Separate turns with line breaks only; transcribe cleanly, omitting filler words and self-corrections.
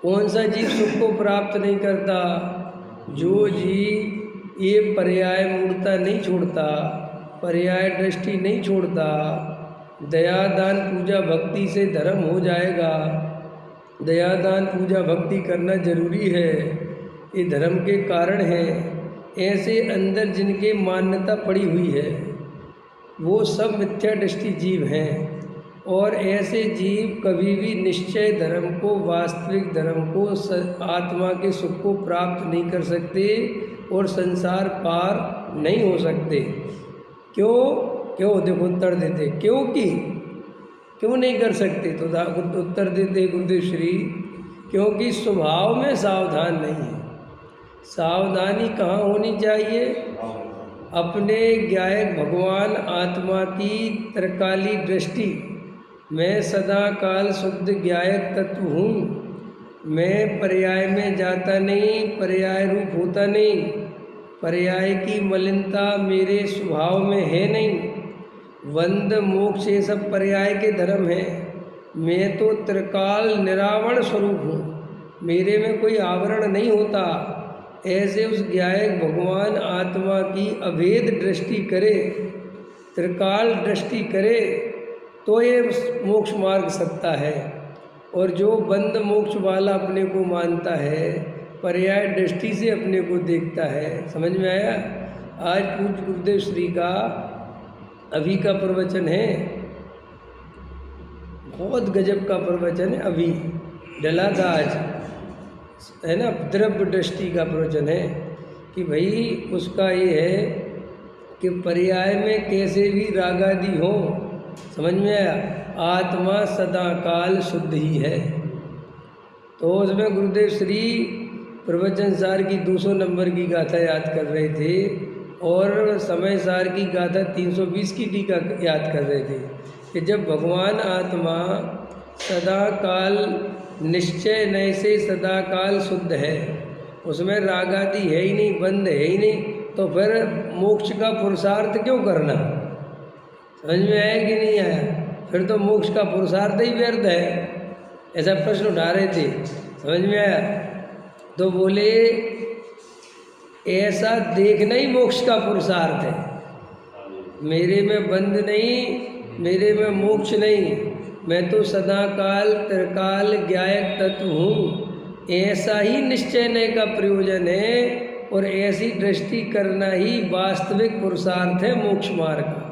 कौन सा जीव सुख को प्राप्त नहीं करता? जो जीव ये पर्याय मूर्ता नहीं छोड़ता, पर्याय दृष्टि नहीं छोड़ता, दया दान पूजा भक्ति से धर्म हो जाएगा। दया दान पूजा भक्ति करना जरूरी है, ये धर्म के कारण है। ऐसे अंदर जिनके मान्यता पड़ी हुई है वो सब मिथ्या दृष्टि जीव हैं, और ऐसे जीव कभी भी निश्चय धर्म को, वास्तविक धर्म को, आत्मा के सुख को प्राप्त नहीं कर सकते और संसार पार नहीं हो सकते। क्यों? देखो उत्तर देते क्योंकि क्यों नहीं कर सकते? तो उत्तर देते गुरुदेव श्री, क्योंकि स्वभाव में सावधान नहीं है। सावधानी कहाँ होनी चाहिए? अपने ज्ञायक भगवान आत्मा की त्रिकाली दृष्टि। मैं सदा काल शुद्ध ज्ञायक तत्व हूँ। मैं पर्याय में जाता नहीं, पर्याय रूप होता नहीं। पर्याय की मलिनता मेरे स्वभाव में है नहीं। वंद मोक्ष ये सब पर्याय के धर्म हैं। मैं तो त्रिकाल निरावरण स्वरूप हूँ, मेरे में कोई आवरण नहीं होता। ऐसे उस ज्ञायक भगवान आत्मा की अभेद दृष्टि करे, त्रिकाल दृष्टि करे, तो ये मोक्ष मार्ग सकता है। और जो बंद मोक्ष वाला अपने को मानता है, पर्याय दृष्टि से अपने को देखता है। समझ में आया? आज पूज्य गुरुदेव श्री का अभी का प्रवचन है, बहुत गजब का प्रवचन है। अभी डला था आज, है ना, द्रव्य दृष्टि का प्रवचन है कि भाई उसका ये है कि पर्याय में कैसे भी रागादि हो। समझ में आया? आत्मा सदा काल शुद्ध ही है। तो उसमें गुरुदेव श्री प्रवचन सार की 200 नंबर की गाथा याद कर रहे थे और समय सार की गाथा 320 की टीका याद कर रहे थे कि जब भगवान आत्मा सदा काल निश्चय नय से सदा काल शुद्ध है, उसमें रागादि है ही नहीं, बंद है ही नहीं, तो फिर मोक्ष का पुरुषार्थ क्यों करना? समझ में आया कि नहीं आया? फिर तो मोक्ष का पुरुषार्थ ही व्यर्थ है। ऐसा प्रश्न उठा रहे थे। समझ में आया? तो बोले ऐसा देखना ही मोक्ष का पुरुषार्थ है। मेरे में बंध नहीं, मेरे में मोक्ष नहीं, मैं तो सदा काल त्रिकाल ज्ञायक तत्व हूँ। ऐसा ही निश्चय नय का प्रयोजन है और ऐसी दृष्टि करना ही वास्तविक पुरुषार्थ है मोक्ष मार्ग का।